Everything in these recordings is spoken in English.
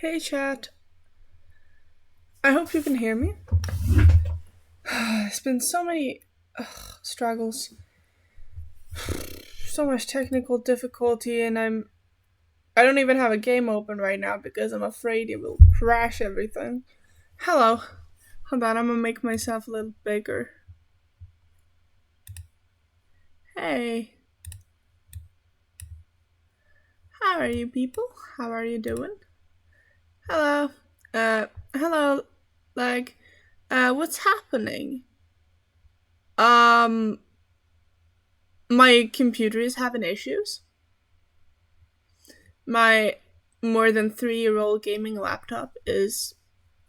Hey chat, I hope you can hear me. It's been so many struggles, so much technical difficulty, and I don't even have a game open right now because I'm afraid it will crash everything. Hello. Hold on, I'm gonna make myself a little bigger. Hey. How are you people? How are you doing? Hello. Hello. Like, what's happening? Um, my computer is having issues. My more than 3-year-old gaming laptop is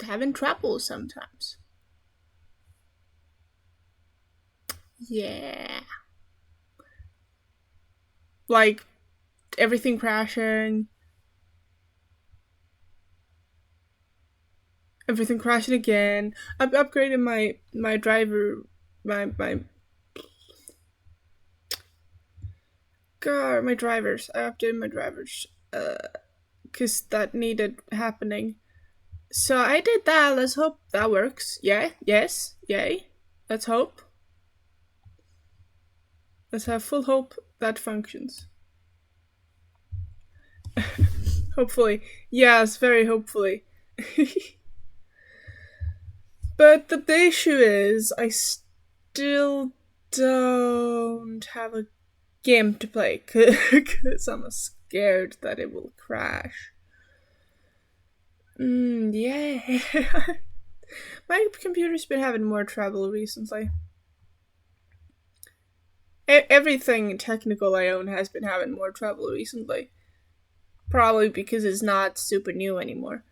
having trouble sometimes. Yeah. Like everything crashing, everything crashing again. I've upgraded my driver, my god, my drivers. I updated my drivers, cause that needed happening. So I did that. Let's hope that works. Yeah. Yes. Yay. Let's hope. Let's have full hope that functions. Hopefully. Yes, very hopefully. But the issue is, I still don't have a game to play because I'm scared that it will crash. Yeah. My computer's been having more trouble recently. Everything technical I own has been having more trouble recently. Probably because it's not super new anymore.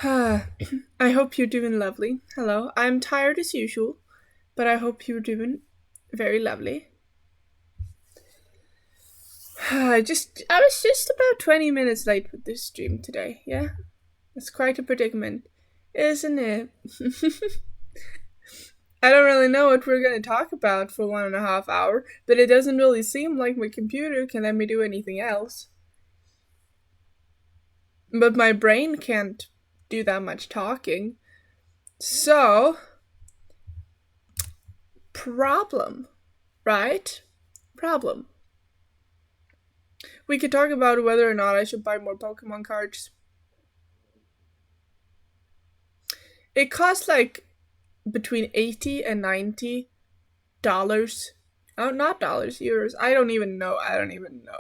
I hope you're doing lovely. Hello. I'm tired as usual, but I hope you're doing very lovely. I was just about 20 minutes late with this stream today. Yeah, it's quite a predicament, isn't it? I don't really know what we're gonna talk about for 1.5 hours, but it doesn't really seem like my computer can let me do anything else. But my brain can't do that much talking. So, problem, right? Problem. We could talk about whether or not I should buy more Pokemon cards. It costs like between 80 and $90. Oh, not dollars, euros. I don't even know.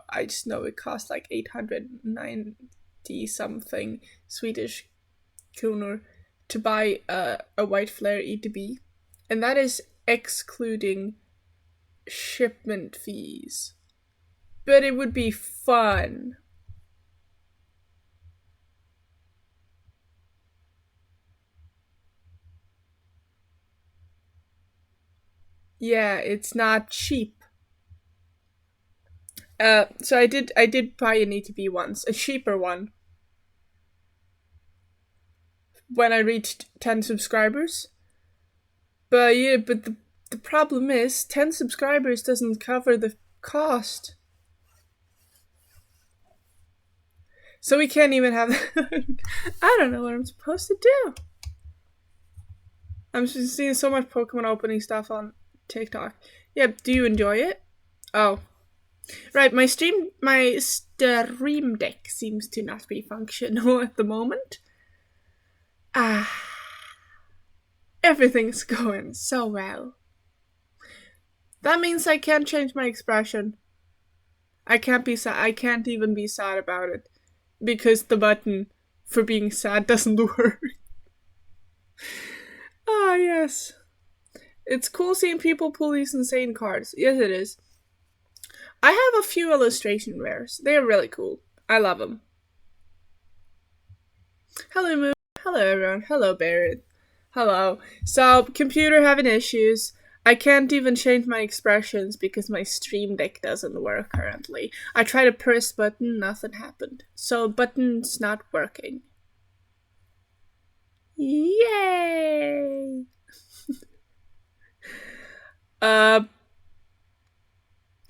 I just know it costs like 890 something Swedish kronor to buy a white flare E2B. And that is excluding shipment fees. But it would be fun. Yeah, it's not cheap. So I did buy an E2B once, a cheaper one, when I reached 10 subscribers. But yeah, but the problem is 10 subscribers doesn't cover the cost. So we can't even have I don't know what I'm supposed to do. I'm just seeing so much Pokemon opening stuff on TikTok. Yeah, do you enjoy it? Oh. Right, my stream deck seems to not be functional at the moment. Everything's going so well. That means I can't change my expression. I can't be sad. I can't even be sad about it because the button for being sad doesn't work. Ah, yes. It's cool seeing people pull these insane cards. Yes, it is. I have a few illustration rares. They're really cool. I love them. Hello, Moon. Hello, everyone. Hello, Barrett. Hello. So, computer having issues. I can't even change my expressions because my stream deck doesn't work currently. I tried to press button, nothing happened. So, button's not working. Yay!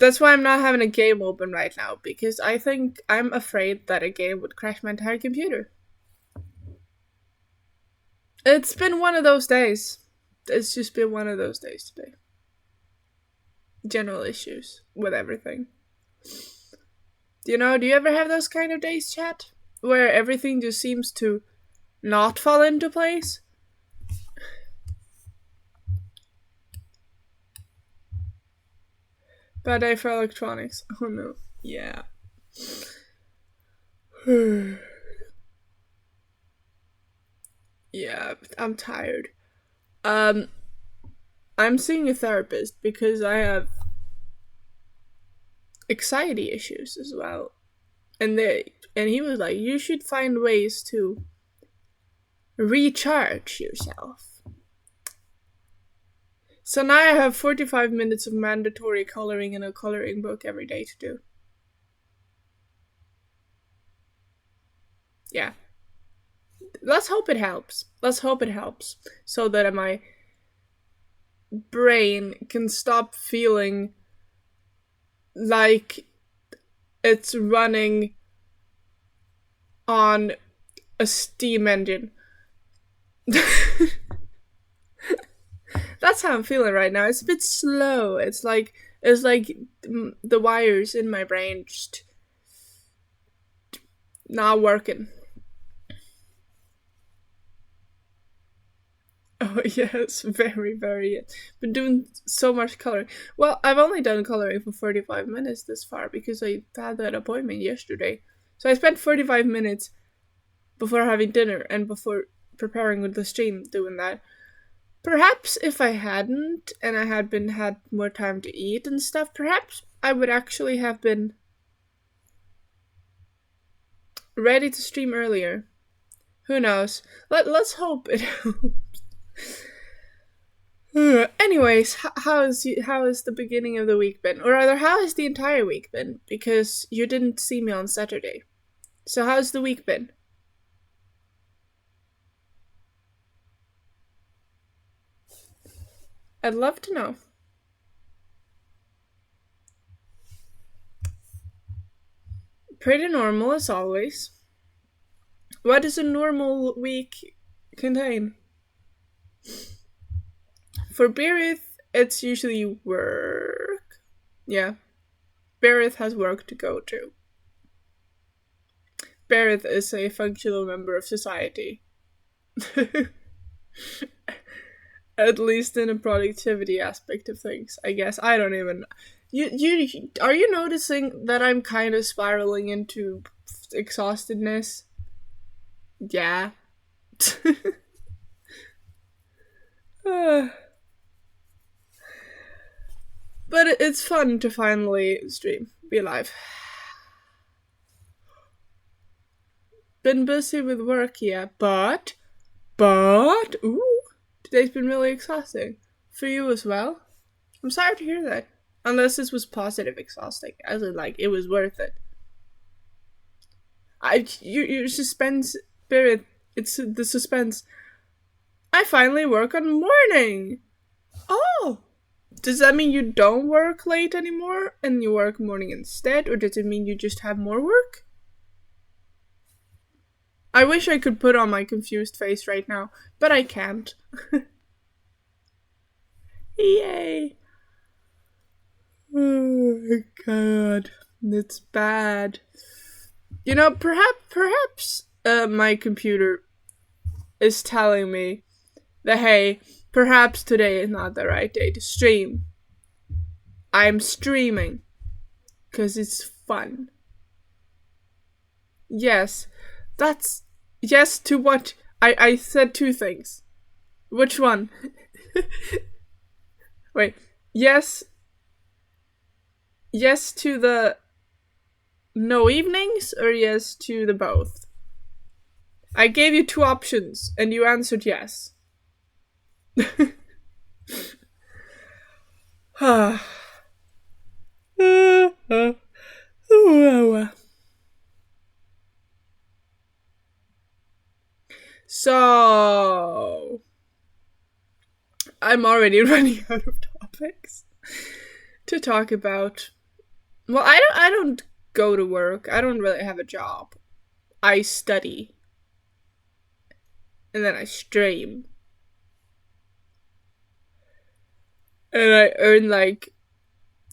That's why I'm not having a game open right now, because I'm afraid that a game would crash my entire computer. It's been one of those days. It's just been one of those days today. General issues with everything. Do you ever have those kind of days, chat? Where everything just seems to not fall into place? Bad day for electronics. Oh no. Yeah. Yeah, I'm tired. I'm seeing a therapist because I have anxiety issues as well. And he was like, you should find ways to recharge yourself. So now I have 45 minutes of mandatory coloring in a coloring book every day to do. Yeah. Let's hope it helps. So that my brain can stop feeling like it's running on a steam engine. That's how I'm feeling right now. It's a bit slow. It's like the wires in my brain just not working. Oh yes, very, very. Been doing so much coloring. Well, I've only done coloring for 45 minutes this far because I had that appointment yesterday. So I spent 45 minutes before having dinner and before preparing with the stream doing that. Perhaps if I hadn't and I had more time to eat and stuff, perhaps I would actually have been ready to stream earlier. Who knows? Let's hope it helps. Anyways, how is the beginning of the week been? Or rather, how has the entire week been? Because you didn't see me on Saturday. So how's the week been? I'd love to know. Pretty normal as always. What does a normal week contain? For Berith, it's usually work. Yeah. Berith has work to go to. Berith is a functional member of society. At least in a productivity aspect of things, I guess. I don't even... Are you noticing that I'm kind of spiraling into exhaustedness? Yeah. But it's fun to finally stream, be alive. Been busy with work, yeah, but, ooh, today's been really exhausting. For you as well? I'm sorry to hear that. Unless this was positive exhausting, as in, like, it was worth it. Your suspense, spirit, it's the suspense. I finally work on morning! Oh! Does that mean you don't work late anymore and you work morning instead, or does it mean you just have more work? I wish I could put on my confused face right now, but I can't. Yay! Oh my god, it's bad. Perhaps my computer is telling me that, hey, perhaps today is not the right day to stream. I'm streaming because it's fun. Yes, that's yes to what I said two things. Which one? Wait, yes to the no evenings or yes to the both? I gave you two options and you answered yes. So I'm already running out of topics to talk about. Well, I don't go to work. I don't really have a job. I study and then I stream and I earn like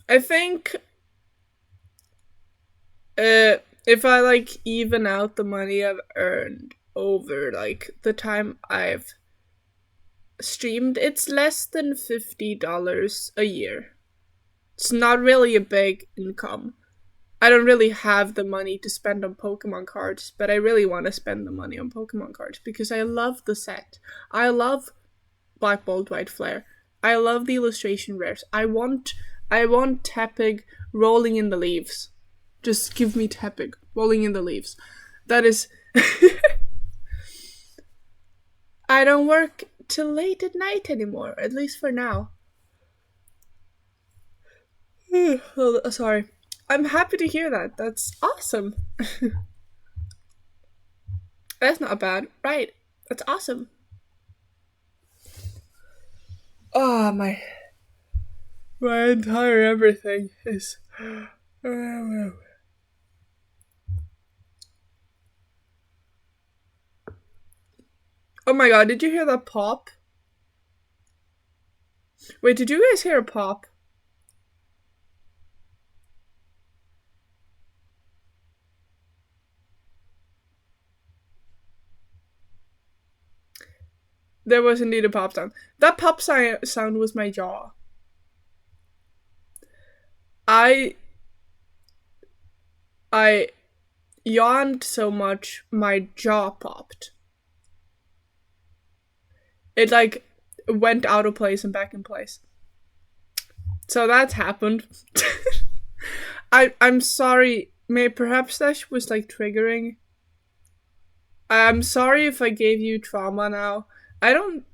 I think if I like even out the money I've earned over like the time I've streamed, it's less than $50 a year. It's not really a big income. I don't really have the money to spend on Pokemon cards, but I really want to spend the money on Pokemon cards because I love the set. I love Black Bolt White Flare. I love the illustration rares. I want Tepig rolling in the leaves. Just give me Tepig rolling in the leaves. That is I don't work till late at night anymore, at least for now. Oh, sorry. I'm happy to hear that. That's awesome. That's not bad. Right. That's awesome. Oh, my entire everything is. Oh my god, did you hear that pop? Wait, did you guys hear a pop? There was indeed a pop sound. That pop sound was my jaw. I I yawned so much my jaw popped. It like went out of place and back in place. So that's happened. I'm sorry. May perhaps that was like triggering. I'm sorry if I gave you trauma now. I don't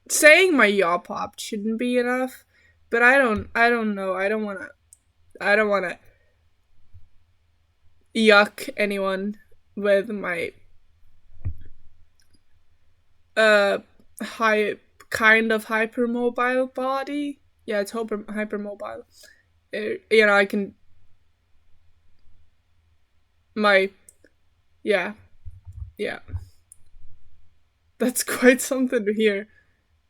saying my yaw popped shouldn't be enough, but I don't know. I don't wanna yuck anyone with my uh high kind of hypermobile body. Yeah, it's hypermobile. I can my yeah, yeah. That's quite something to hear.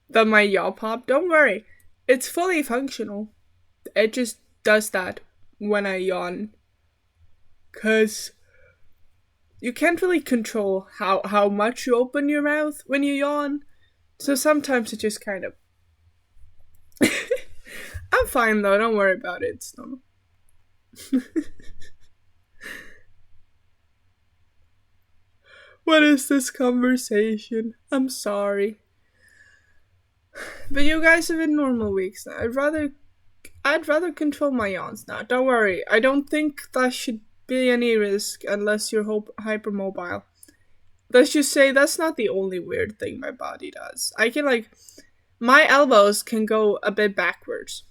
That my yaw pop. Don't worry, it's fully functional. It just does that when I yawn, cause you can't really control how much you open your mouth when you yawn. So sometimes it just kind of. I'm fine though. Don't worry about it. It's normal. What is this conversation? I'm sorry. But you guys have been normal weeks now. I'd rather control my yawns now. Don't worry. I don't think that should be any risk unless you're hypermobile. Let's just say that's not the only weird thing my body does. I can like my elbows can go a bit backwards.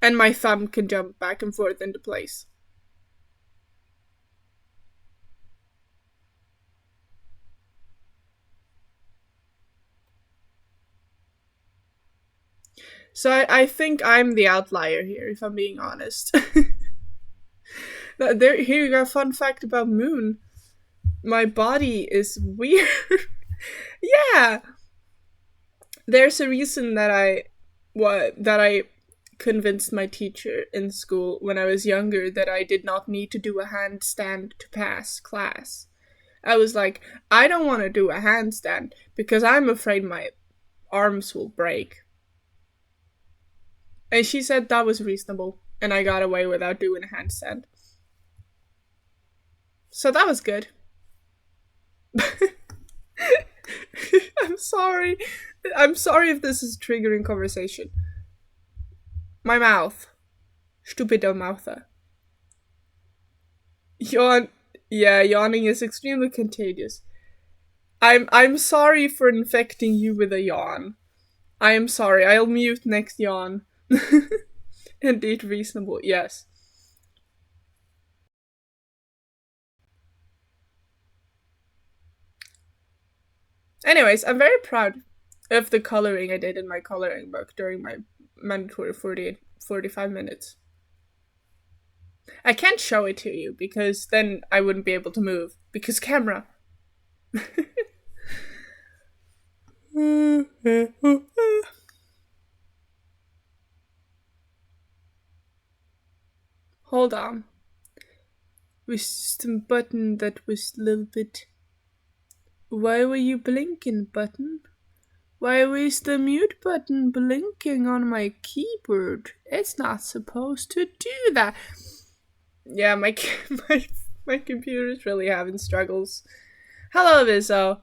And my thumb can jump back and forth into place. So I think I'm the outlier here, if I'm being honest. Here you go. A fun fact about Moon. My body is weird. Yeah, there's a reason that I convinced my teacher in school when I was younger that I did not need to do a handstand to pass class. I was like, I don't want to do a handstand because I'm afraid my arms will break. And she said that was reasonable, and I got away without doing a handstand. So that was good. I'm sorry. I'm sorry if this is triggering conversation. My mouth. Stupido mouther. Yawn. Yeah, yawning is extremely contagious. I'm sorry for infecting you with a yawn. I am sorry. I'll mute next yawn. Indeed reasonable, yes. Anyways, I'm very proud of the coloring I did in my coloring book during my mandatory 45 minutes. I can't show it to you because then I wouldn't be able to move. Because camera. Hold on. With some button that was a little bit... Why were you blinking, button? Why was the mute button blinking on my keyboard? It's not supposed to do that. Yeah, my computer's really having struggles. Hello, Vizzo.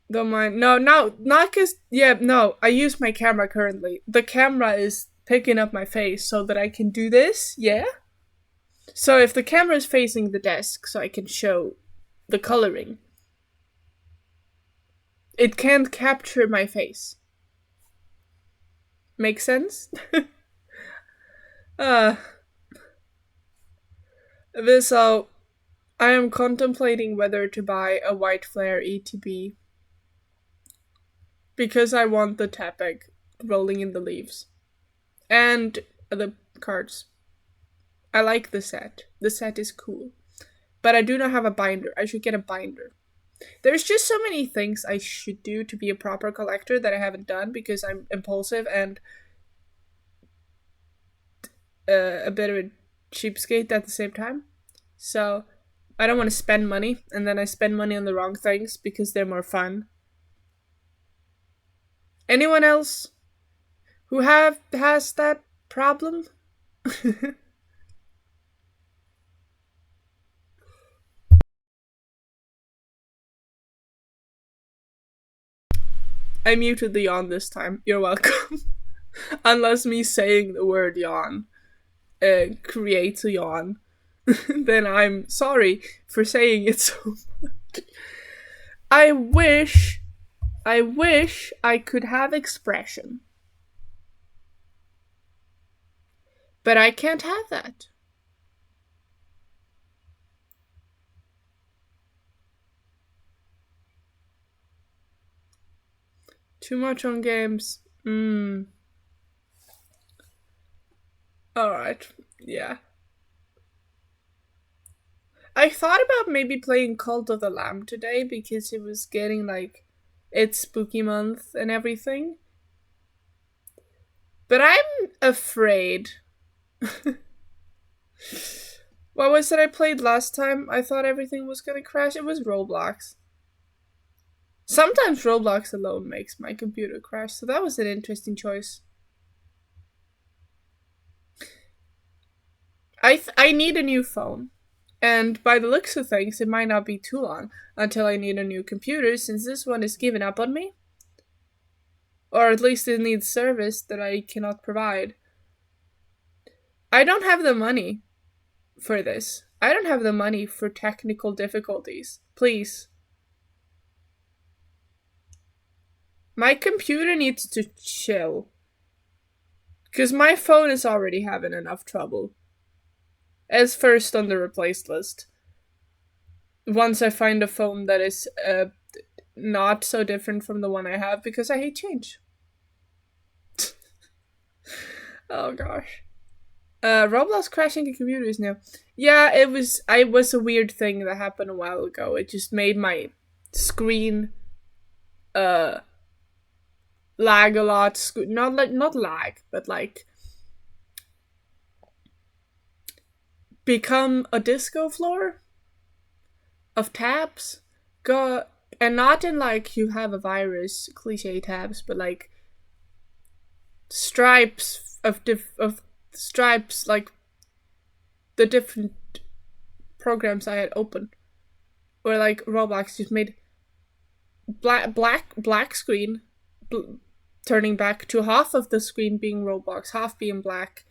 Don't mind. No, not cause, yeah, no, I use my camera currently. The camera is picking up my face so that I can do this, yeah? So if the camera is facing the desk so I can show the coloring, it can't capture my face. Make sense? So I am contemplating whether to buy a white flare ETB because I want the tapping rolling in the leaves and the cards. I like the set. The set is cool. But I do not have a binder. I should get a binder. There's just so many things I should do to be a proper collector that I haven't done because I'm impulsive and a bit of a cheapskate at the same time. So I don't want to spend money, and then I spend money on the wrong things because they're more fun. Anyone else who has that problem? I muted the yawn this time. You're welcome. Unless me saying the word yawn creates a yawn, then I'm sorry for saying it so much. I wish I could have expression. But I can't have that. Too much on games. Alright, yeah. I thought about maybe playing Cult of the Lamb today because it was getting like it's spooky month and everything. But I'm afraid. What was it I played last time? I thought everything was gonna crash. It was Roblox. Sometimes Roblox alone makes my computer crash, so that was an interesting choice. I need a new phone. And by the looks of things, it might not be too long until I need a new computer, since this one is giving up on me. Or at least it needs service that I cannot provide. I don't have the money for this. I don't have the money for technical difficulties. Please. My computer needs to chill. Because my phone is already having enough trouble. As first on the replaced list. Once I find a phone that is not so different from the one I have, because I hate change. Oh gosh. Roblox crashing computers now. Yeah, it was a weird thing that happened a while ago. It just made my screen lag a lot. Not lag, but like become a disco floor of tabs. And not in like you have a virus cliche tabs, but like stripes of stripes, like the different programs I had open, where like Roblox just made black screen, turning back to half of the screen being Roblox, half being black,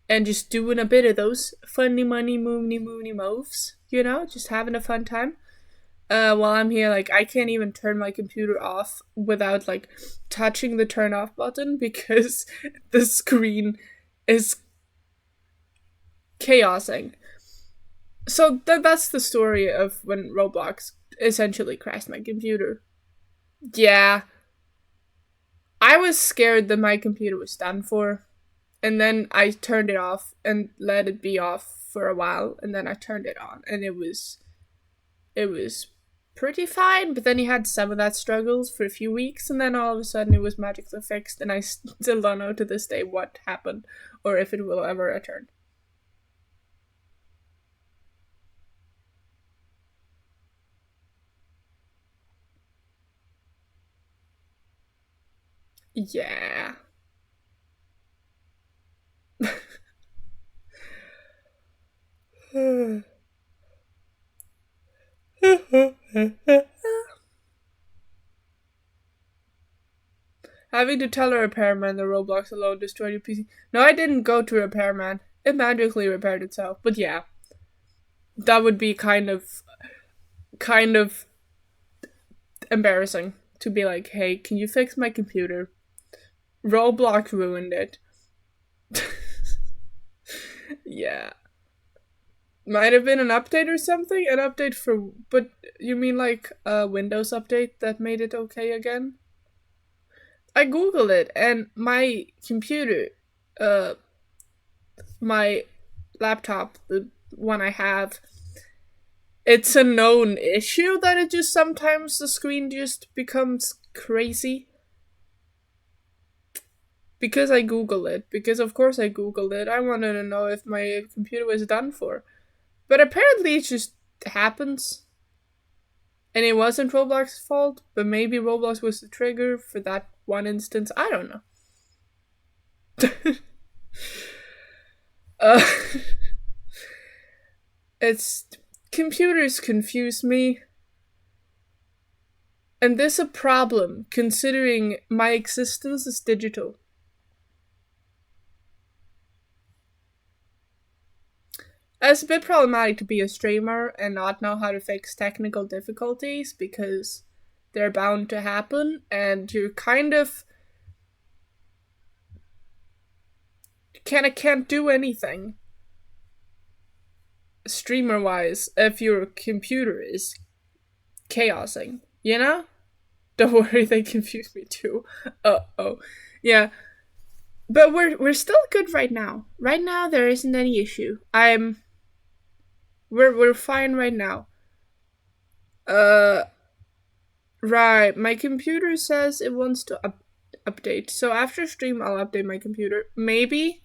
and just doing a bit of those funny money moony moves, you know, just having a fun time. While I'm here, like, I can't even turn my computer off without, like, touching the turn off button because the screen is chaosing. So that's the story of when Roblox essentially crashed my computer. Yeah. I was scared that my computer was done for, and then I turned it off and let it be off for a while, and then I turned it on, and it was pretty fine. But then he had some of that struggles for a few weeks, and then all of a sudden it was magically fixed, and I still don't know to this day what happened or if it will ever return. Yeah. Having to tell a repairman the Roblox alone destroyed your PC. No, I didn't go to a repairman. It magically repaired itself. But yeah, that would be kind of embarrassing to be like, hey, can you fix my computer? Roblox ruined it. Yeah. Might have been an update or something? An update for. But you mean like a Windows update that made it okay again? I googled it and my computer, uh, my laptop, the one I have, it's a known issue that it just sometimes the screen just becomes crazy. Because I googled it. Because of course I googled it. I wanted to know if my computer was done for. But apparently it just happens. And it wasn't Roblox's fault, but maybe Roblox was the trigger for that one instance. I don't know. uh, it's computers confuse me. And this is a problem considering my existence is digital. It's a bit problematic to be a streamer and not know how to fix technical difficulties because they're bound to happen, and you kind of can't do anything streamer wise if your computer is chaosing, you know? Don't worry, they confuse me too. Oh. Yeah. But we're still good right now. Right now there isn't any issue. We're fine right now. Right. My computer says it wants to update. So after stream, I'll update my computer. Maybe.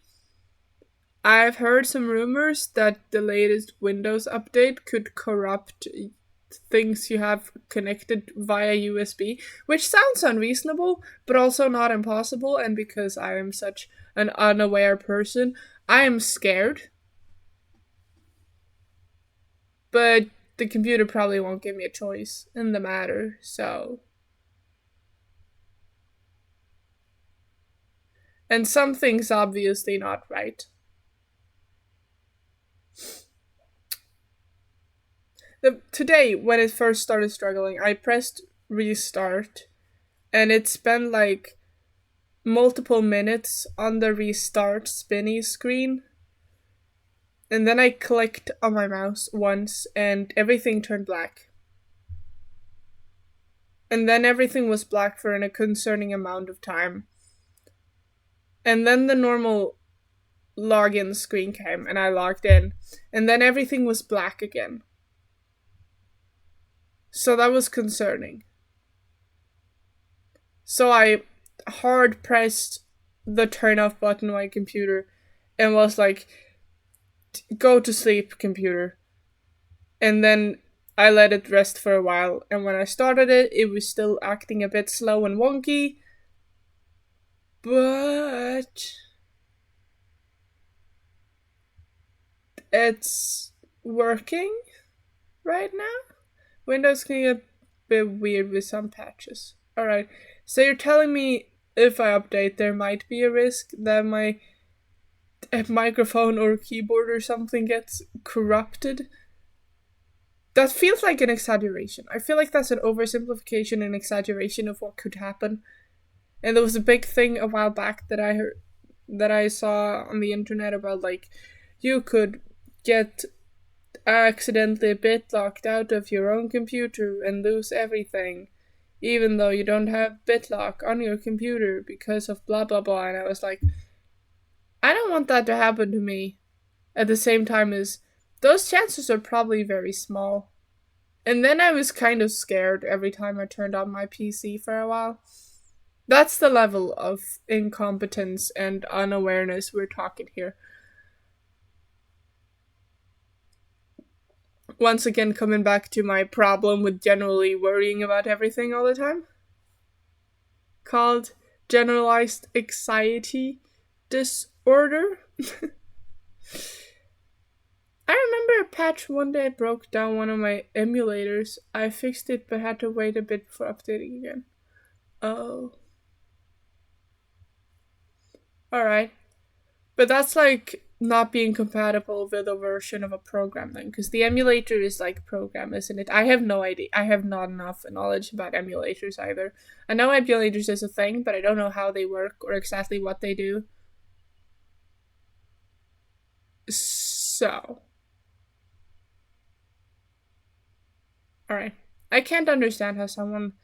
I've heard some rumors that the latest Windows update could corrupt things you have connected via USB, which sounds unreasonable, but also not impossible. And because I am such an unaware person, I am scared. But the computer probably won't give me a choice in the matter, so. And something's obviously not right. Today, when it first started struggling, I pressed restart, and it spent like multiple minutes on the restart spinny screen. And then I clicked on my mouse once, and everything turned black. And then everything was black for a concerning amount of time. And then the normal login screen came, and I logged in. And then everything was black again. So that was concerning. So I hard pressed the turn off button on my computer and was like, go to sleep, computer. And then I let it rest for a while, and when I started it, it was still acting a bit slow and wonky. But it's working right now. Windows can get a bit weird with some patches. Alright, so you're telling me if I update, there might be a risk that my microphone or keyboard or something gets corrupted? That feels like an exaggeration. I feel like that's an oversimplification and exaggeration of what could happen. And there was a big thing a while back that I heard, that I saw on the internet about like you could get accidentally a bit locked out of your own computer and lose everything even though you don't have BitLock on your computer because of blah blah blah. And I was like, I don't want that to happen to me. At the same time as those chances are probably very small. And then I was kind of scared every time I turned on my PC for a while. That's the level of incompetence and unawareness we're talking here. Once again, coming back to my problem with generally worrying about everything all the time, called generalized anxiety disorder. I remember a patch one day broke down one of my emulators. I fixed it but had to wait a bit before updating again. Oh. Alright. But that's like not being compatible with a version of a program then, because the emulator is like a program, isn't it? I have no idea. I have not enough knowledge about emulators either. I know emulators is a thing, but I don't know how they work or exactly what they do. So. Alright. I can't understand how someone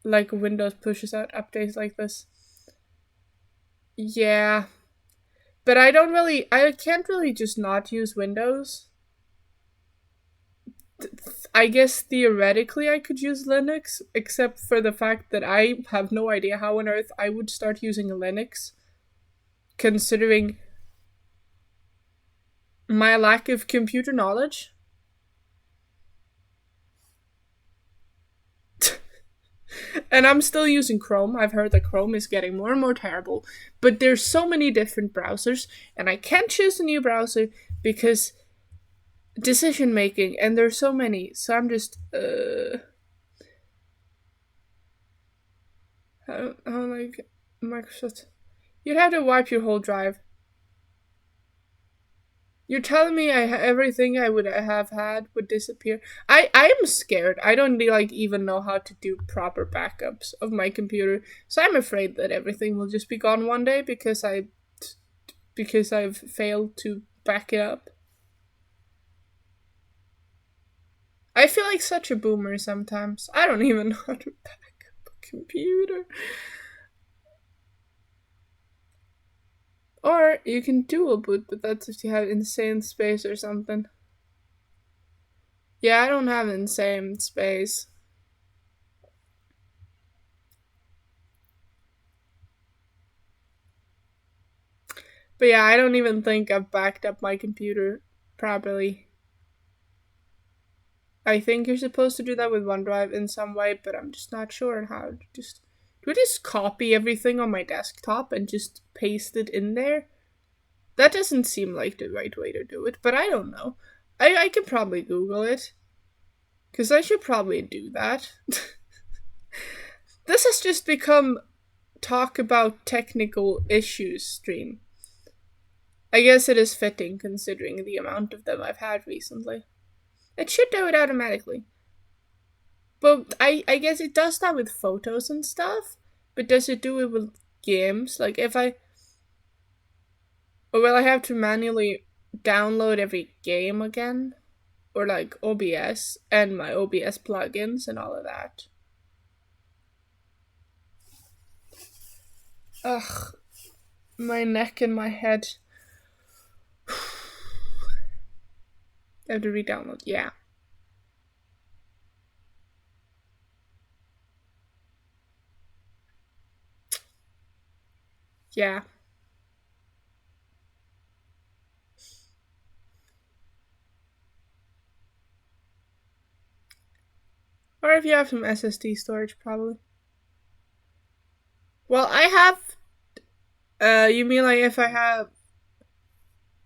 like Windows pushes out updates like this. Yeah. But I can't really just not use Windows. I guess theoretically I could use Linux, except for the fact that I have no idea how on earth I would start using Linux, considering my lack of computer knowledge. And I'm still using Chrome. I've heard that Chrome is getting more and more terrible, but there's so many different browsers, and I can't choose a new browser because decision making, and there's so many, so I'm just how like Microsoft, you'd have to wipe your whole drive. You're telling me everything I would have had would disappear? I am scared. I don't like even know how to do proper backups of my computer, so I'm afraid that everything will just be gone one day because I've failed to back it up. I feel like such a boomer sometimes. I don't even know how to back up a computer. Or you can dual boot, but that's if you have insane space or something. Yeah, I don't have insane space. But yeah, I don't even think I've backed up my computer properly. I think you're supposed to do that with OneDrive in some way, but I'm just not sure on how. Do I just copy everything on my desktop and just paste it in there? That doesn't seem like the right way to do it, but I don't know. I could probably Google it. Because I should probably do that. This has just become talk about technical issues stream. I guess it is fitting considering the amount of them I've had recently. It should do it automatically. But I guess it does that with photos and stuff. But does it do it with games? Like if I... Or will I have to manually download every game again? Or like OBS and my OBS plugins and all of that. Ugh. My neck and my head. I have to re-download. Yeah. Yeah. Or if you have some SSD storage, probably. Well, I have... you mean like if I have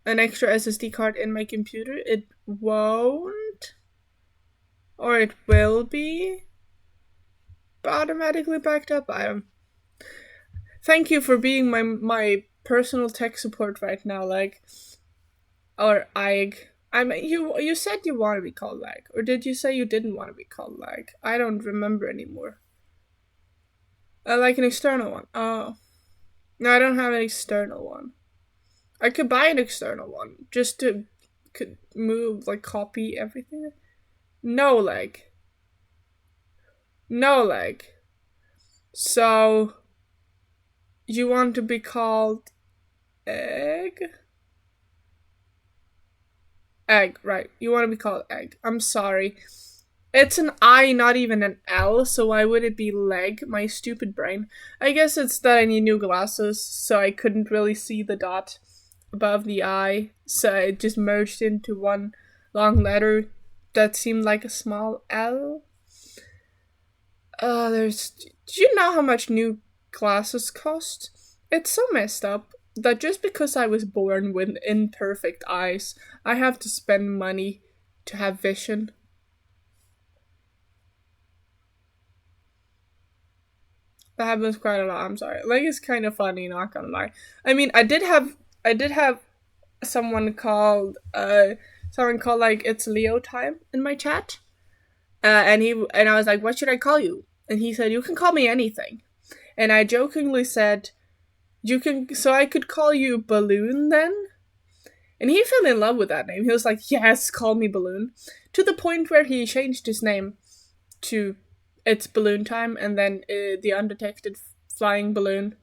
an extra SSD card in my computer, it won't? Or it will be automatically backed up? I don't... Thank you for being my personal tech support right now, like... Or I mean, you said you want to be called lag, or did you say you didn't want to be called lag? I don't remember anymore. Like an external one. Oh, no, I don't have an external one. I could buy an external one just to could move like copy everything. No lag. No leg. So you want to be called egg? Egg, right. You want to be called egg. I'm sorry. It's an I, not even an L, so why would it be leg? My stupid brain. I guess it's that I need new glasses, so I couldn't really see the dot above the I, so it just merged into one long letter that seemed like a small L. There's. Do you know how much new glasses cost? It's so messed up that just because I was born with imperfect eyes, I have to spend money to have vision. That happens quite a lot. I'm sorry. Like it's kind of funny, not gonna lie. I mean, I did have someone called like it's Leo time in my chat, and I was like, what should I call you? And he said, you can call me anything. And I jokingly said, you can, so I could call you Balloon then? And he fell in love with that name. He was like, yes, call me Balloon. To the point where he changed his name to It's Balloon Time and then the undetected flying balloon.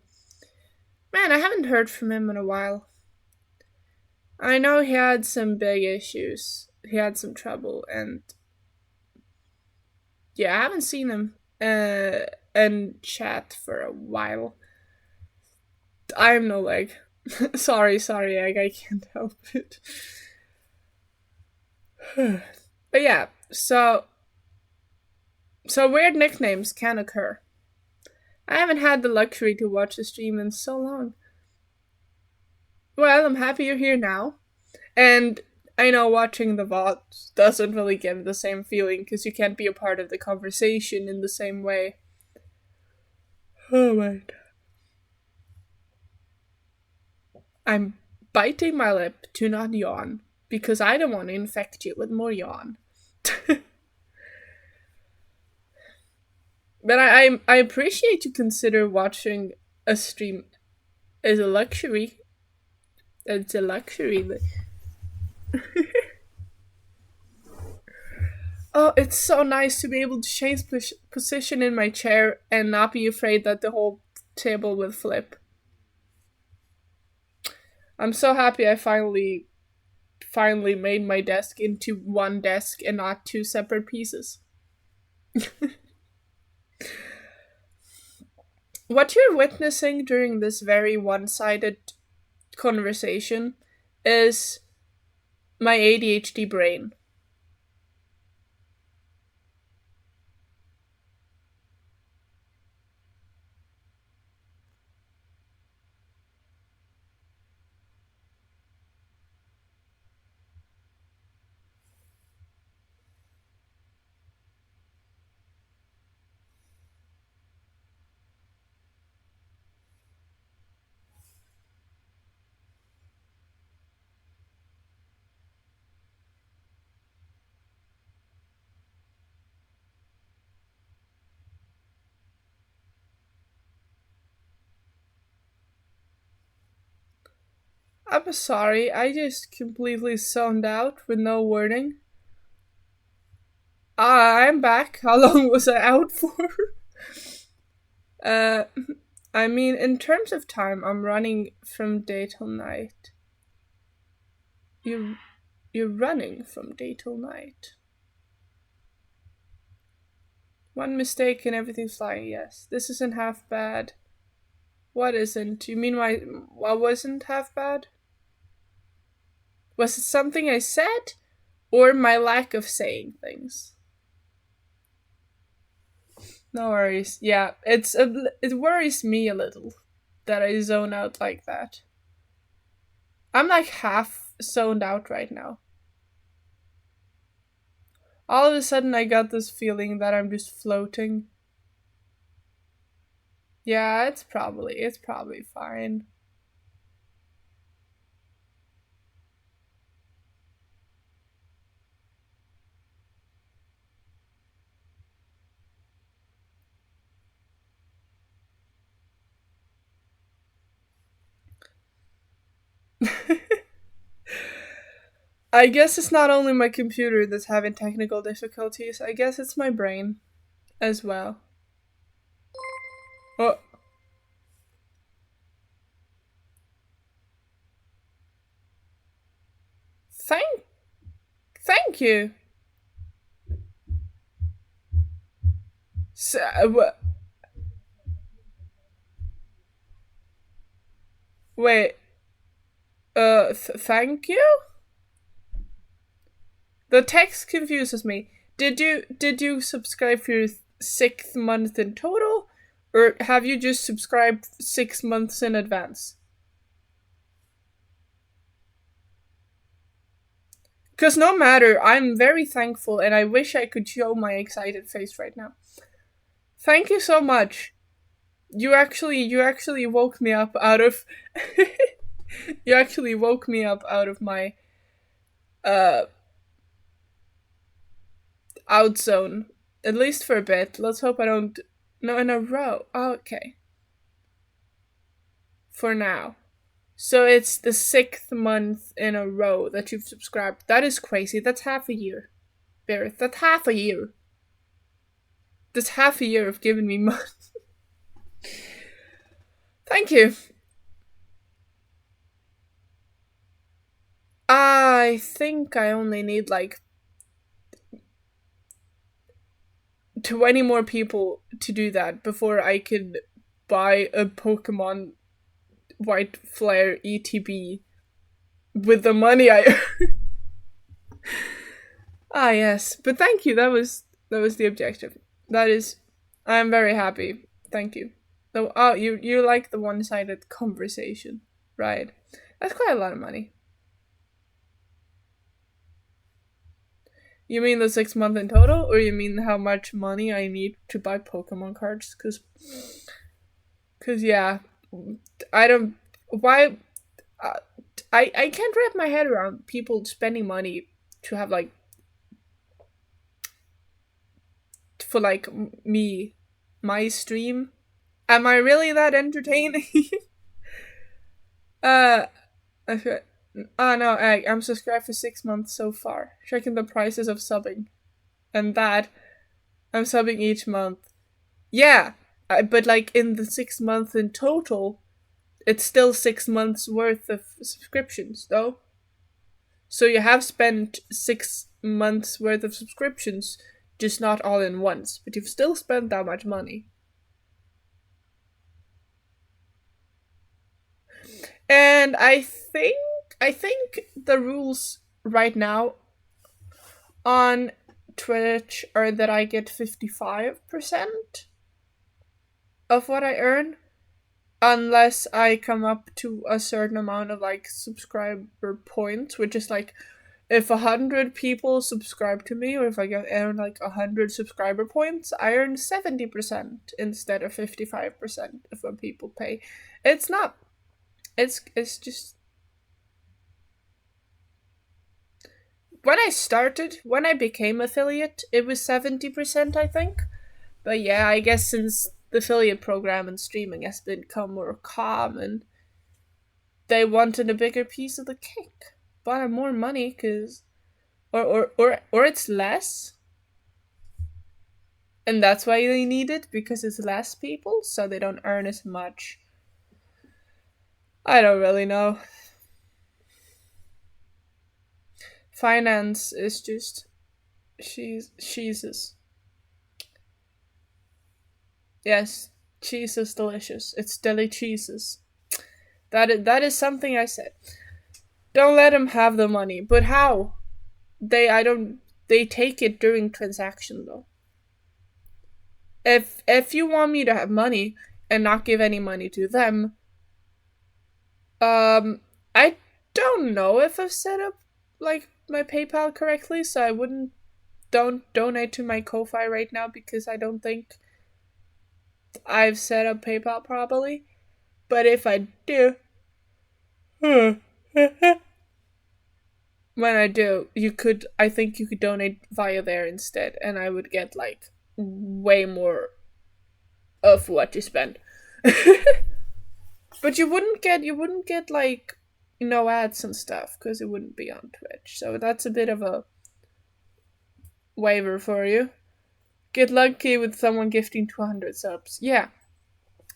Man, I haven't heard from him in a while. I know he had some big issues. He had some trouble, and yeah, I haven't seen him in chat for a while. I'm no leg. sorry, egg. I can't help it. But yeah, so weird nicknames can occur. I haven't had the luxury to watch the stream in so long. Well, I'm happy you're here now. And I know watching the VOD doesn't really give the same feeling because you can't be a part of the conversation in the same way. Oh my god. I'm biting my lip to not yawn because I don't want to infect you with more yawn. But I appreciate you consider watching a stream as a luxury. It's a luxury. Oh, it's so nice to be able to change position in my chair and not be afraid that the whole table will flip. I'm so happy I finally made my desk into one desk and not two separate pieces. What you're witnessing during this very one-sided conversation is my ADHD brain. I'm sorry, I just completely zoned out with no warning. I'm back. How long was I out for? uh, I mean, in terms of time, I'm running from day till night. You're running from day till night. One mistake and everything's flying. Yes, this isn't half bad. What isn't? You mean what wasn't half bad? Was it something I said, or my lack of saying things? No worries. Yeah, it worries me a little that I zone out like that. I'm like half zoned out right now. All of a sudden I got this feeling that I'm just floating. Yeah, it's probably fine. I guess it's not only my computer that's having technical difficulties, I guess it's my brain. as well. Oh, thank thank you. So, wait. Thank you. The text confuses me. Did you subscribe for your sixth month in total, or have you just subscribed 6 months in advance? Because no matter, I'm very thankful, and I wish I could show my excited face right now. Thank you so much. You actually woke me up out of you actually woke me up out of my uh out zone. At least for a bit. Let's hope I don't. No, in a row. Oh, okay. For now. So it's the sixth month in a row that you've subscribed. That is crazy. That's half a year. Barrett, that's half a year. That's half a year of giving me money. Thank you. I think I only need like 20 more people to do that before I could buy a Pokemon White Flare ETB with the money I earn. Ah, yes. But thank you. That was the objective. That is, I'm very happy. Thank you. So, oh, you like the one-sided conversation, right? That's quite a lot of money. You mean the 6 month in total, or you mean how much money I need to buy Pokemon cards? Cause yeah, I don't. Why? Uh, I can't wrap my head around people spending money to have like for like me, my stream. Am I really that entertaining? uh, I feel, oh no, I'm subscribed for 6 months so far. Checking the prices of subbing, and that I'm subbing each month. Yeah, but like in the 6 months in total, it's still 6 months worth of subscriptions, though. So you have spent 6 months worth of subscriptions, just not all in once. But you've still spent that much money. And I think the rules right now on Twitch are that I get 55% of what I earn unless I come up to a certain amount of like subscriber points, which is like if 100 people subscribe to me, or if I earn like 100 subscriber points, I earn 70% instead of 55% of what people pay. It's not. It's just when I became affiliate, it was 70%, I think. But yeah, I guess since the affiliate program and streaming has become more common, they wanted a bigger piece of the cake. But more money, cause or it's less, and that's why they need it, because it's less people, so they don't earn as much. I don't really know. Finance is just cheeses. Yes, cheese is delicious. It's deli cheeses. That is something I said. Don't let them have the money. But how? They take it during transaction though. If you want me to have money and not give any money to them, I don't know if I've set up like my PayPal correctly, so I wouldn't don't donate to my Ko-fi right now because I don't think I've set up PayPal properly. But if I do, when I do, I think you could donate via there instead, and I would get like way more of what you spend. But you wouldn't get like no ads and stuff because it wouldn't be on Twitch. So that's a bit of a waiver for you. Get lucky with someone gifting 200 subs. Yeah,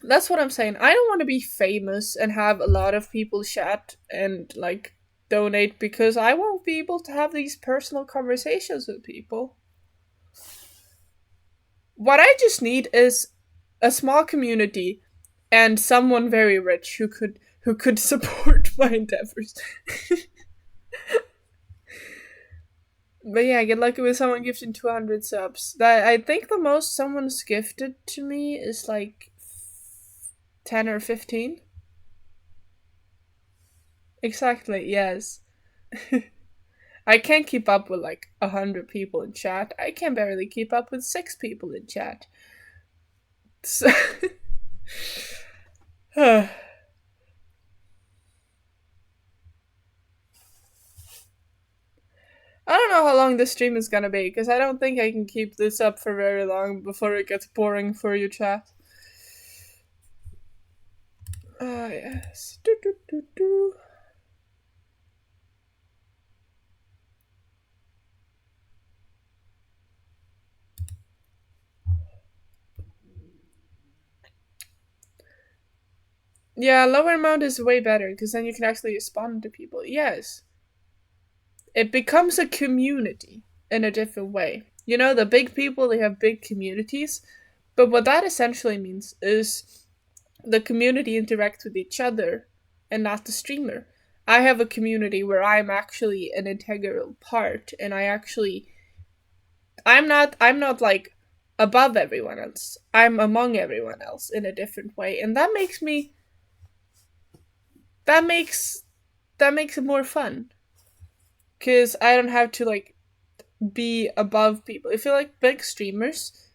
that's what I'm saying. I don't want to be famous and have a lot of people chat and like donate because I won't be able to have these personal conversations with people. What I just need is a small community and someone very rich who could support my endeavors. But yeah, get lucky with someone gifting 200 subs. That I think the most someone's gifted to me is like 10 or 15. Exactly, yes. I can't keep up with like 100 people in chat. I can barely keep up with 6 people in chat. So I don't know how long this stream is gonna be, because I don't think I can keep this up for very long before it gets boring for you, chat. Ah, yes. Do, do, do, do. Yeah, lower amount is way better, because then you can actually respond to people. Yes. It becomes a community in a different way. You know, the big people, they have big communities, but what that essentially means is the community interacts with each other and not the streamer. I have a community where I'm actually an integral part, and I'm not like above everyone else. I'm among everyone else in a different way, and that makes that makes it more fun because I don't have to like be above people. I feel like big streamers,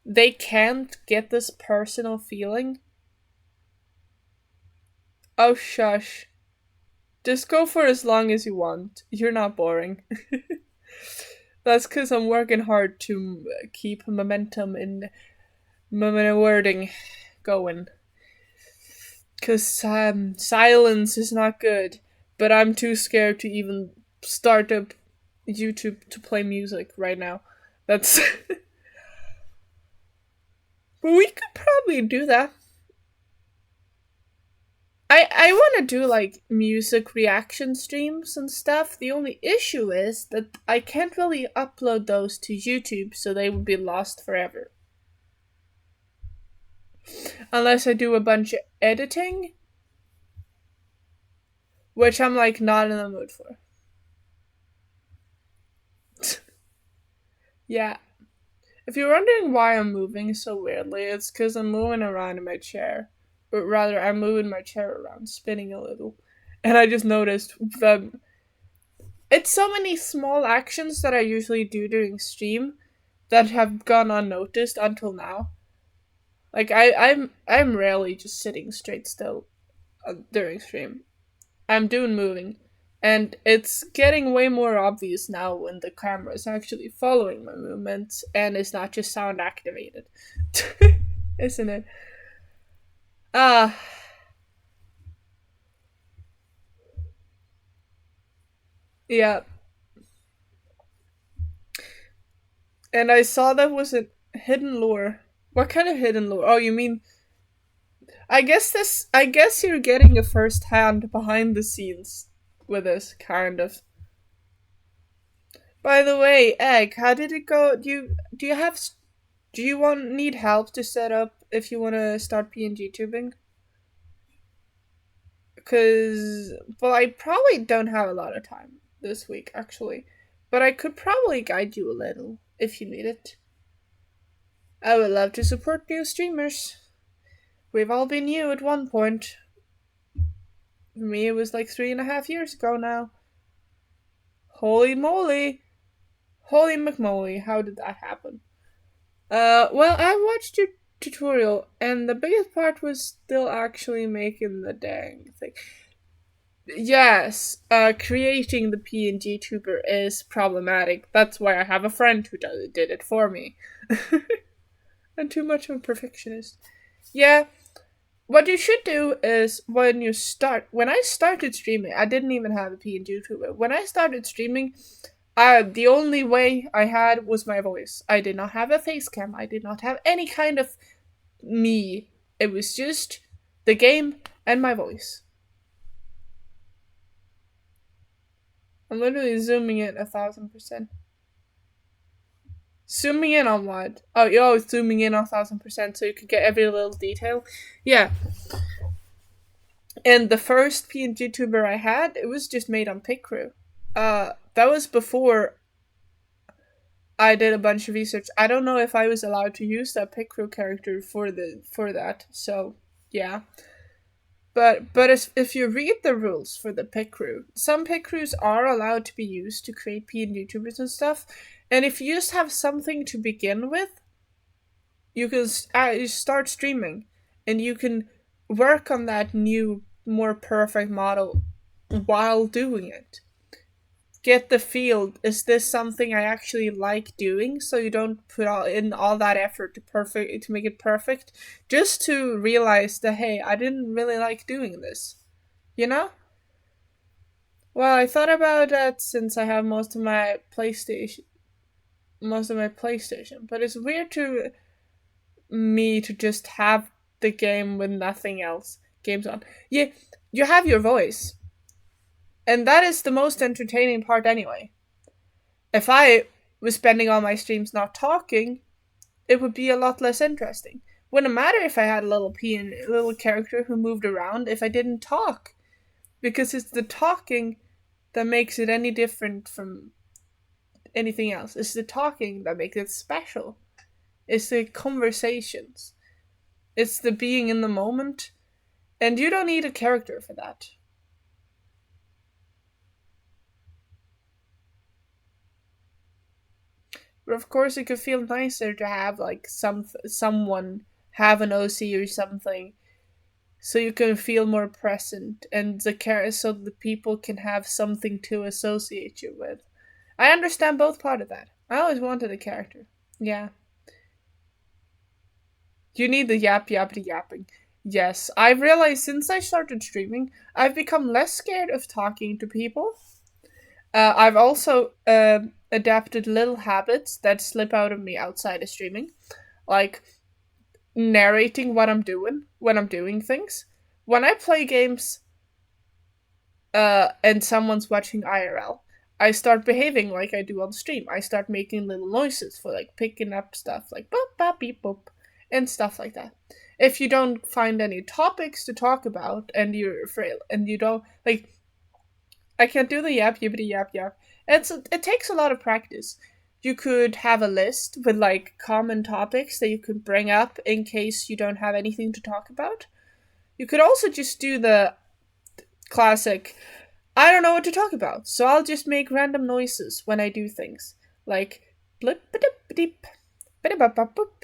they can't get this personal feeling. Oh shush. Just go for as long as you want. You're not boring. That's because I'm working hard to keep momentum in my wording going. Because silence is not good, but I'm too scared to even start up YouTube to play music right now. That's. But we could probably do that. I want to do like music reaction streams and stuff. The only issue is that I can't really upload those to YouTube, so they would be lost forever. Unless I do a bunch of editing, which I'm like not in the mood for. Yeah. If you're wondering why I'm moving so weirdly, it's because I'm moving around in my chair. Or rather, I'm moving my chair around, spinning a little. And I just noticed that it's so many small actions that I usually do during stream that have gone unnoticed until now. Like I'm rarely just sitting straight still during stream. I'm doing moving, and it's getting way more obvious now when the camera is actually following my movements and it's not just sound activated, isn't it? Ah, yeah. And I saw that was a hidden lore. What kind of hidden lore? Oh, you mean I guess you're getting a first hand behind the scenes with this kind of. By the way, Egg, how did it go? Do you want need help to set up if you want to start PNG tubing? Cuz well, I probably don't have a lot of time this week actually, but I could probably guide you a little if you need it. I would love to support new streamers. We've all been new at one point. For me, it was like 3.5 years ago now. Holy moly! Holy McMoly! How did that happen? Well, I watched your tutorial, and the biggest part was still actually making the dang thing. Yes, creating the PNG tuber is problematic. That's why I have a friend who did it for me. I'm too much of a perfectionist. Yeah, what you should do is when I started streaming, I didn't even have a PNG tuber. When I started streaming, The only way I had was my voice. I did not have a face cam. I did not have any kind of me. It was just the game and my voice. I'm literally zooming in 1,000%. Zooming in on what? Oh, you're always zooming in 1,000% so you could get every little detail. Yeah. And the first PNG tuber I had, it was just made on PicCrew. That was before I did a bunch of research. I don't know if I was allowed to use that PicCrew character for that. So yeah. But if you read the rules for the PicCrew, some PicCrews are allowed to be used to create PNG tubers and stuff. And if you just have something to begin with, you can start streaming, and you can work on that new, more perfect model while doing it. Get the feel, is this something I actually like doing? So you don't put in all that effort to make it perfect, just to realize that, hey, I didn't really like doing this, you know? Well, I thought about that since I have most of my PlayStation, but it's weird to me to just have the game with nothing else games on. Yeah, you have your voice, and that is the most entertaining part anyway. If I was spending all my streams not talking, it would be a lot less interesting. Wouldn't matter if I had a little character who moved around if I didn't talk, because it's the talking that makes it any different from anything else. It's the talking that makes it special. It's the conversations. It's the being in the moment. And you don't need a character for that. But of course, it could feel nicer to have like someone have an OC or something, so you can feel more present, and so the people can have something to associate you with. I understand both part of that. I always wanted a character. Yeah. You need the yappity yapping. Yes, I've realized since I started streaming, I've become less scared of talking to people. I've also adapted little habits that slip out of me outside of streaming, like narrating what I'm doing when I'm doing things. When I play games, and someone's watching IRL, I start behaving like I do on stream. I start making little noises for like picking up stuff, like boop, bop, beep, boop, and stuff like that. If you don't find any topics to talk about and you're frail and you don't like, I can't do the yap yippity yap yap. It takes a lot of practice. You could have a list with like common topics that you could bring up in case you don't have anything to talk about. You could also just do the classic, I don't know what to talk about, so I'll just make random noises when I do things. Like blip dip deep, bip bop bop boop,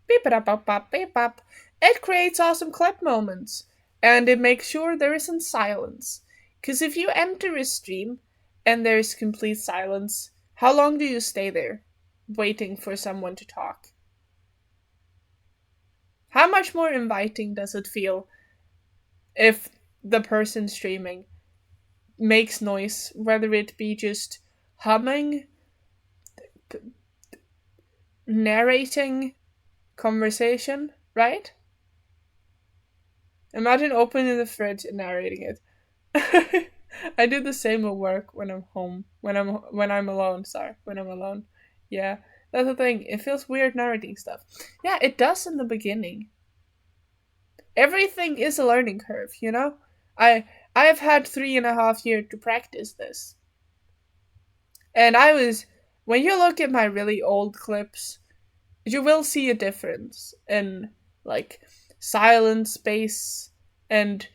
beep bop bop bop beep bop. It creates awesome clip moments, and it makes sure there isn't silence. Because if you enter a stream and there's complete silence, how long do you stay there, waiting for someone to talk? How much more inviting does it feel if the person streaming makes noise, whether it be just humming, narrating conversation, right? Imagine opening the fridge and narrating it. I do the same at work when I'm home. When I'm alone, when I'm alone. Yeah. That's the thing. It feels weird narrating stuff. Yeah, it does in the beginning. Everything is a learning curve, you know? I have had 3.5 years to practice this. And when you look at my really old clips, you will see a difference in like silence, space, and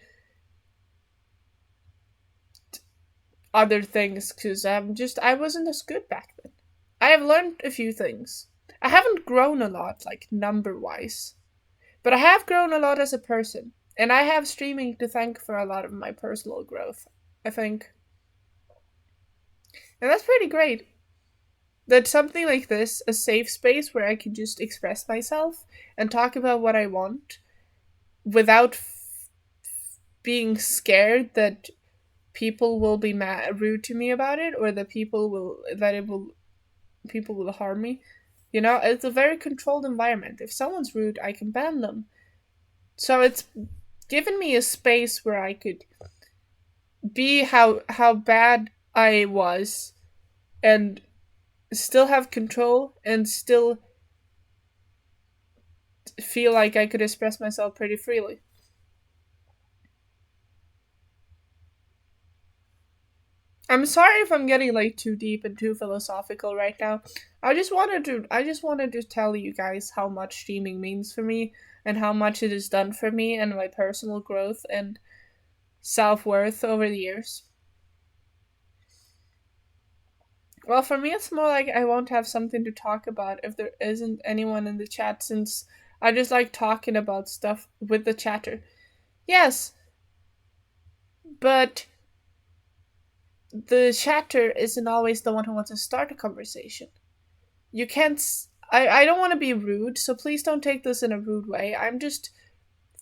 other things, because I wasn't as good back then. I have learned a few things. I haven't grown a lot, like number wise, but I have grown a lot as a person, and I have streaming to thank for a lot of my personal growth, I think. And that's pretty great. That something like this, a safe space where I can just express myself and talk about what I want without being scared that people will be rude to me about it, or that people will harm me. You know, it's a very controlled environment. If someone's rude, I can ban them. So it's given me a space where I could be how bad I was and still have control and still feel like I could express myself pretty freely. I'm sorry if I'm getting like too deep and too philosophical right now. I just wanted to tell you guys how much streaming means for me and how much it has done for me and my personal growth and self-worth over the years. Well, for me it's more like I won't have something to talk about if there isn't anyone in the chat, since I just like talking about stuff with the chatter. Yes, but the chatter isn't always the one who wants to start a conversation. You can't. I don't want to be rude, so please don't take this in a rude way. I'm just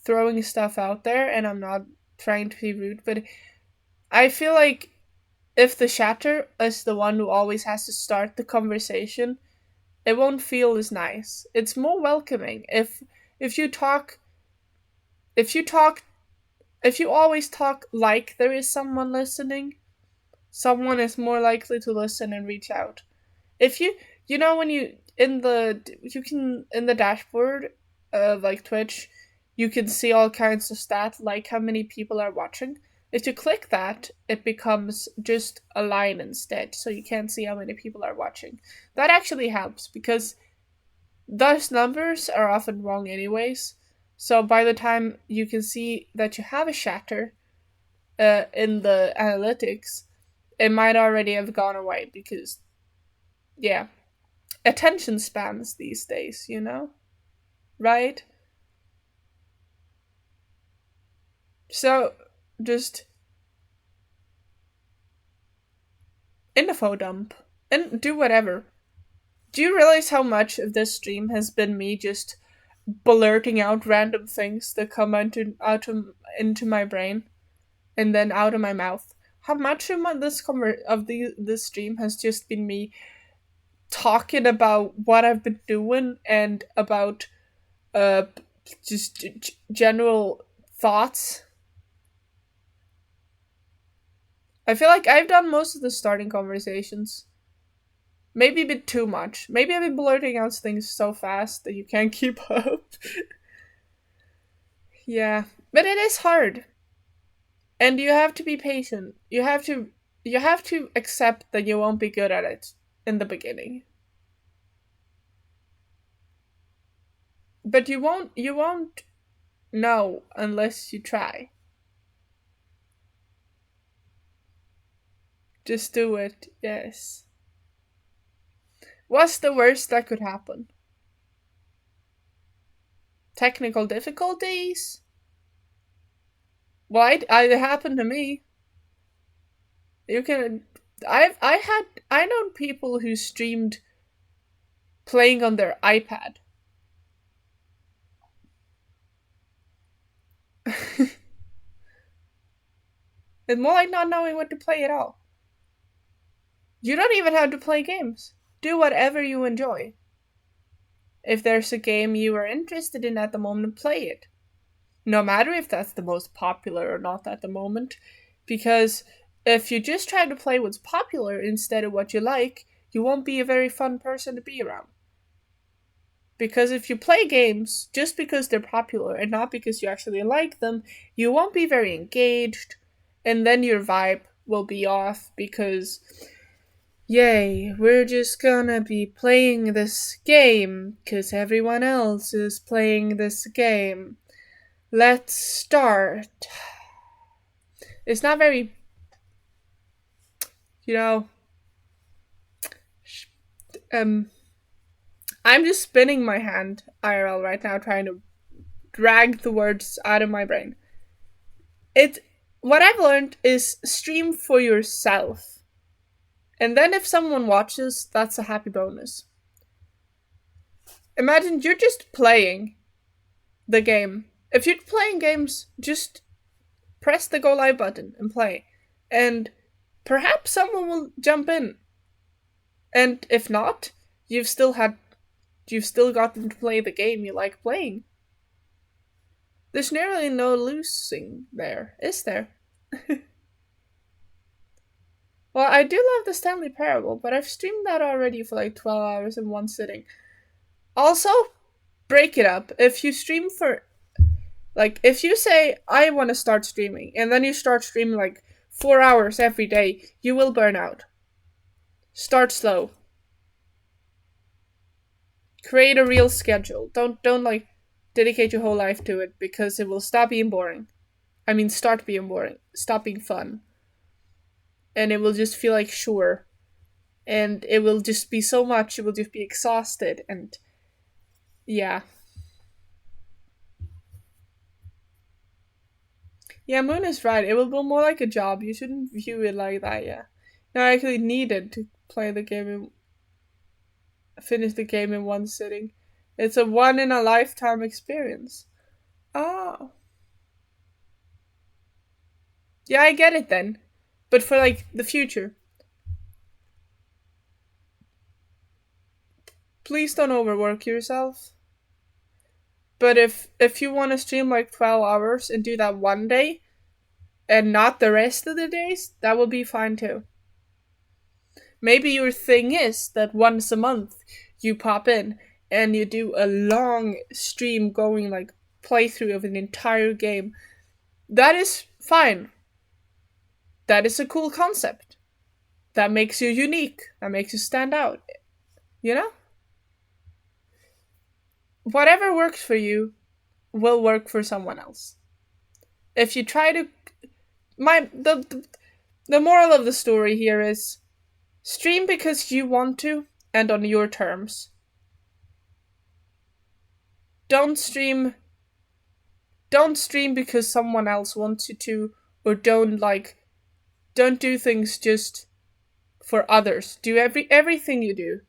throwing stuff out there and I'm not trying to be rude, but I feel like if the chatter is the one who always has to start the conversation, it won't feel as nice. It's more welcoming if you talk if you talk if you always talk like there is someone listening, someone is more likely to listen and reach out. If you know when you can in the dashboard of like Twitch, you can see all kinds of stats like how many people are watching. If you click that, it becomes just a line instead, so you can't see how many people are watching. That actually helps because those numbers are often wrong anyways. So by the time you can see that you have a shatter in the analytics, it might already have gone away because, yeah, attention spans these days, you know? Right? So, just info dump and do whatever. Do you realize how much of this stream has been me just blurting out random things that come into my brain and then out of my mouth? How much of this stream has just been me talking about what I've been doing and about uh just general thoughts. I feel like I've done most of the starting conversations. Maybe a bit too much. Maybe I've been blurting out things so fast that you can't keep up. Yeah, but it is hard. And you have to be patient. You have to accept that you won't be good at it in the beginning. But you won't know unless you try. Just do it. Yes. What's the worst that could happen? Technical difficulties? Well, it happened to me. You can. I know people who streamed playing on their iPad. It's more like not knowing what to play at all. You don't even have to play games. Do whatever you enjoy. If there's a game you are interested in at the moment, play it. No matter if that's the most popular or not at the moment. Because if you just try to play what's popular instead of what you like, you won't be a very fun person to be around. Because if you play games just because they're popular and not because you actually like them, you won't be very engaged, and then your vibe will be off because, yay, we're just gonna be playing this game because everyone else is playing this game. Let's start. It's not very, you know, I'm just spinning my hand IRL right now trying to drag the words out of my brain. What I've learned is stream for yourself. And then if someone watches, that's a happy bonus. Imagine you're just playing the game. If you're playing games, just press the go live button and play. and perhaps someone will jump in. And if not, you've still had you've still gotten to play the game you like playing. There's nearly no losing there, is there? Well, I do love the Stanley Parable, but I've streamed that already for like 12 hours in one sitting. Also, break it up. If you stream for, like, if you say, I want to start streaming, and then you start streaming like 4 hours every day, you will burn out. Start slow. Create a real schedule. Don't like dedicate your whole life to it, because it will stop being boring. I mean, start being boring. Stop being fun. And it will just feel like chore. And it will just be so much, you will just be exhausted, and yeah. Yeah, Moon is right. It will be more like a job. You shouldn't view it like that, yeah. No, I actually needed to play the game and finish the game in one sitting. It's a one in a lifetime experience. Oh. Yeah, I get it then. But for like the future. Please don't overwork yourself. But if you want to stream like 12 hours and do that one day and not the rest of the days, that will be fine too. Maybe your thing is that once a month you pop in and you do a long stream going like playthrough of an entire game. That is fine. That is a cool concept. That makes you unique. That makes you stand out. You know? Whatever works for you will work for someone else. If you try to the moral of the story here is stream because you want to and on your terms. Don't stream because someone else wants you to, or don't do things just for others. Do everything you do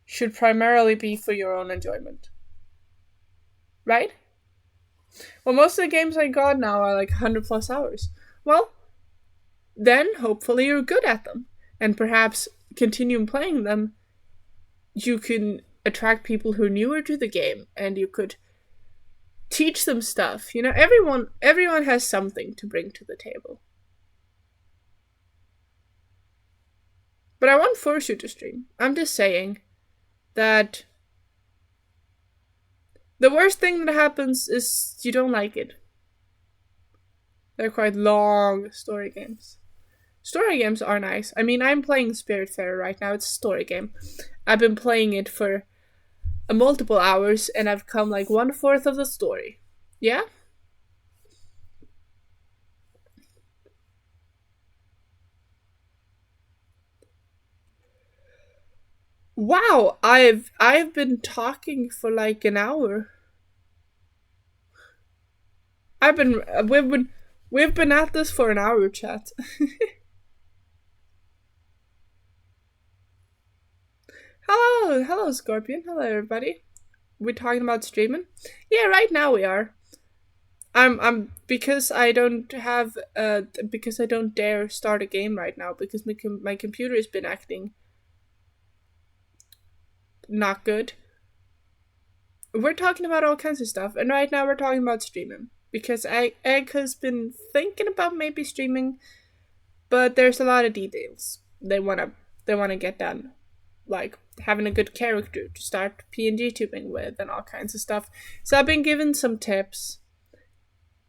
should primarily be for your own enjoyment. Right? Well, most of the games I got now are like 100 plus hours. Well, then hopefully you're good at them, and perhaps continue playing them. You can attract people who are newer to the game, and you could teach them stuff. You know, everyone has something to bring to the table. But I won't force you to stream. I'm just saying that the worst thing that happens is you don't like it. They're quite long story games. Story games are nice. I mean, I'm playing Spiritfarer right now. It's a story game. I've been playing it for multiple hours, and I've come like 1/4 of the story. Yeah? Wow, I've been talking for like an hour. We've been at this for an hour, chat. Hello, Scorpion. Hello, everybody. We're talking about streaming. Yeah, right now we are. I'm because I don't have because I don't dare start a game right now because my computer has been acting not good. We're talking about all kinds of stuff, and right now we're talking about streaming because Egg has been thinking about maybe streaming, but there's a lot of details they wanna get done, like having a good character to start PNG tubing with and all kinds of stuff. So I've been given some tips,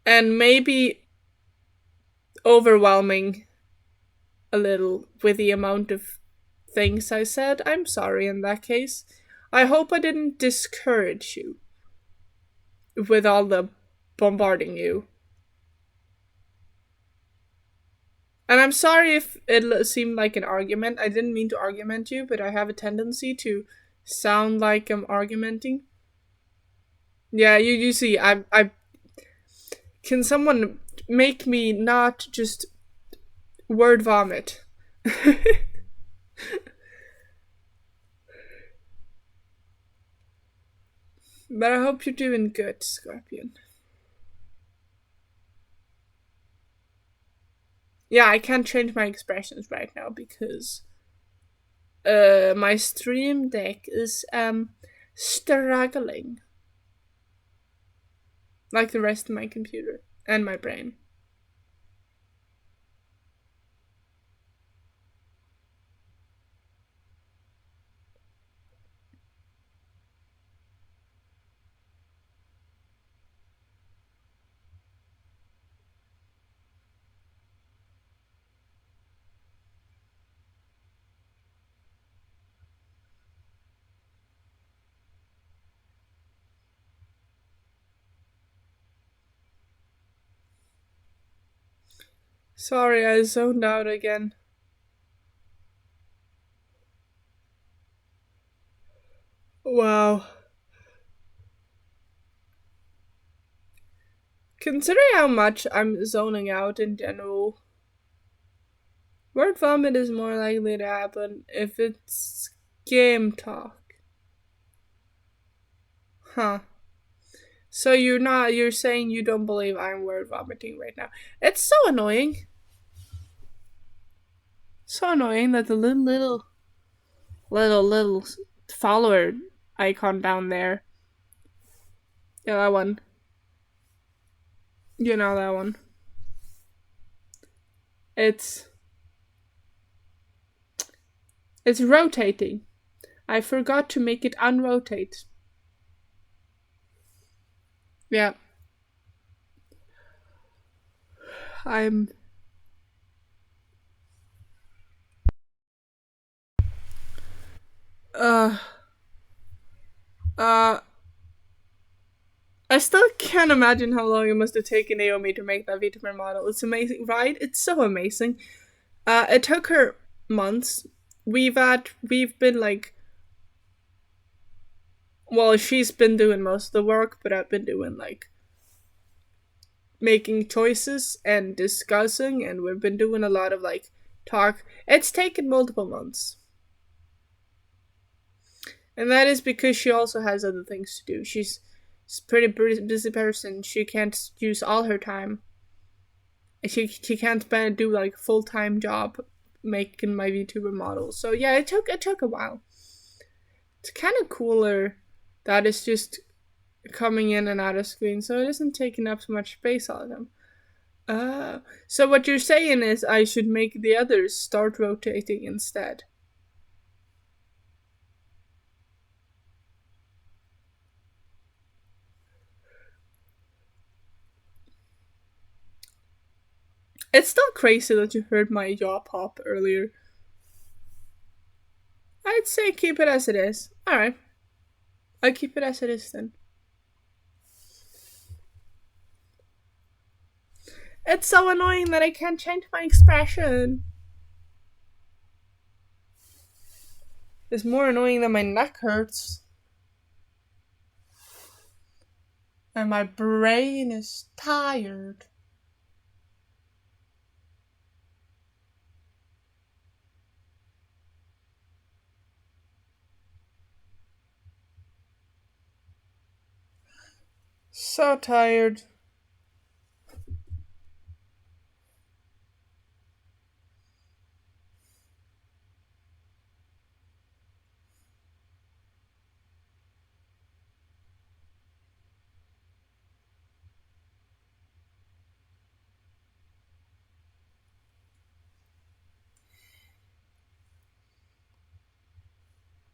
and maybe overwhelming a little with the amount of things I said. I'm sorry in that case. I hope I didn't discourage you with all the bombarding you. And I'm sorry if it seemed like an argument. I didn't mean to argument you, but I have a tendency to sound like I'm argumenting. Yeah, you see, I can someone make me not just word vomit? But I hope you're doing good, Scorpion. Yeah, I can't change my expressions right now because my stream deck is struggling like the rest of my computer and my brain. Sorry, I zoned out again. Wow. Considering how much I'm zoning out in general, word vomit is more likely to happen if it's game talk. Huh. So you're saying you don't believe I'm word vomiting right now. It's so annoying. So annoying that the little follower icon down there. Yeah, that one. You know that one. It's it's rotating. I forgot to make it unrotate. Yeah. I'm uh uh I still can't imagine how long it must have taken Naomi to make that vtuber model. It's amazing, right? It's so amazing. It took her months. We've been like, well, she's been doing most of the work, but I've been doing like making choices and discussing, and we've been doing a lot of like talk. It's taken multiple months. And that is because she also has other things to do. She's a pretty busy person. She can't use all her time. She can't do like full time job making my VTuber model. So yeah, it took a while. It's kind of cooler that it's just coming in and out of screen, so it isn't taking up so much space on them. So what you're saying is I should make the others start rotating instead. It's still crazy that you heard my jaw pop earlier. I'd say keep it as it is. Alright. I'll keep it as it is then. It's so annoying that I can't change my expression. It's more annoying that my neck hurts. And my brain is tired. So tired.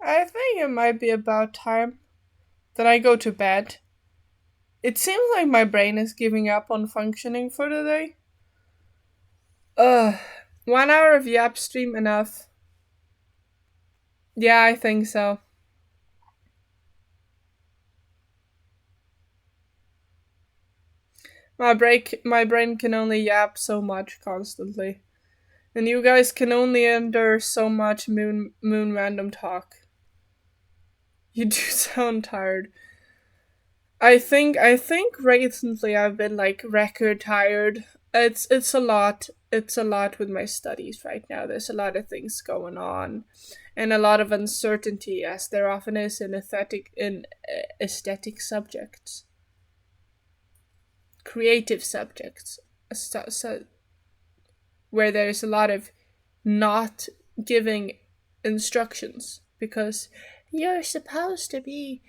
I think it might be about time that I go to bed. It seems like my brain is giving up on functioning for the day. Ugh. 1 hour of Yap stream enough? Yeah, I think so. My brain can only yap so much constantly. And you guys can only endure so much moon random talk. You do sound tired. I think recently I've been like record tired. It's a lot. It's a lot with my studies right now. There's a lot of things going on, and a lot of uncertainty, as there often is in aesthetic subjects, creative subjects. So where there's a lot of not giving instructions because you're supposed to be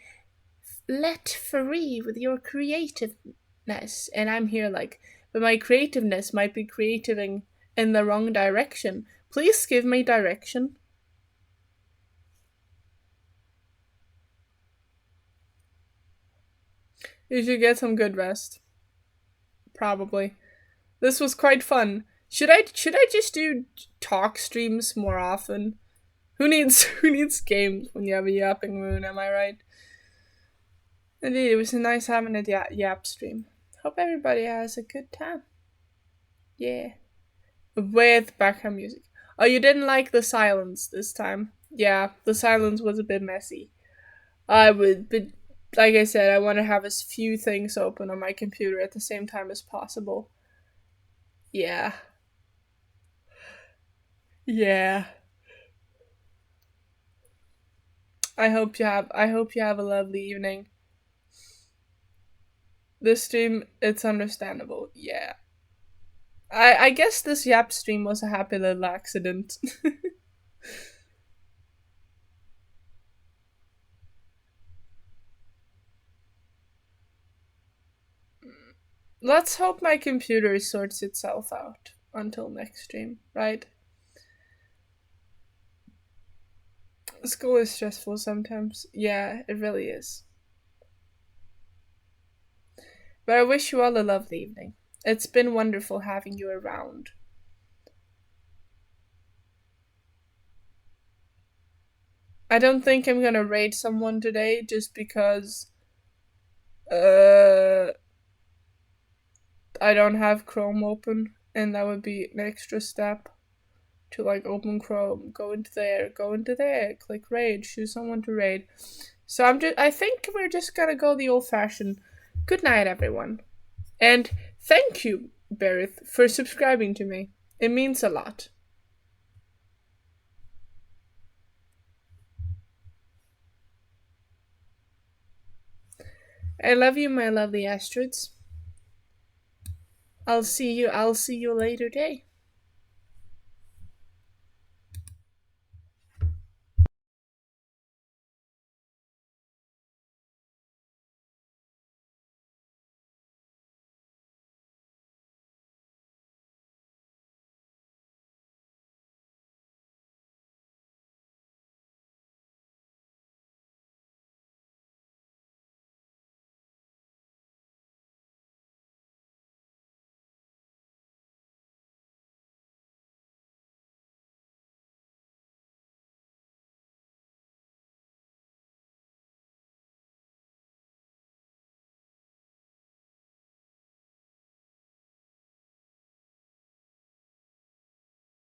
let free with your creativeness. And I'm here like, but my creativeness might be creativing in the wrong direction. Please give me direction. You should get some good rest. Probably. This was quite fun. Should I just do talk streams more often? Who needs games when you have a yapping moon, am I right? Indeed, it was nice having a yap stream. Hope everybody has a good time. Yeah. With background music. Oh, you didn't like the silence this time. Yeah, the silence was a bit messy. But like I said, I want to have as few things open on my computer at the same time as possible. Yeah. Yeah. I hope you have a lovely evening. This stream, it's understandable. Yeah. I guess this yap stream was a happy little accident. Let's hope my computer sorts itself out until next stream, right? School is stressful sometimes. Yeah, it really is. But I wish you all a lovely evening. It's been wonderful having you around. I don't think I'm gonna raid someone today just because uh I don't have Chrome open and that would be an extra step to like open Chrome, go into there, click raid, choose someone to raid. So I think we're just gonna go the old fashioned good night everyone. And thank you, Berith, for subscribing to me. It means a lot. I love you, my lovely Astrids. I'll see you later day.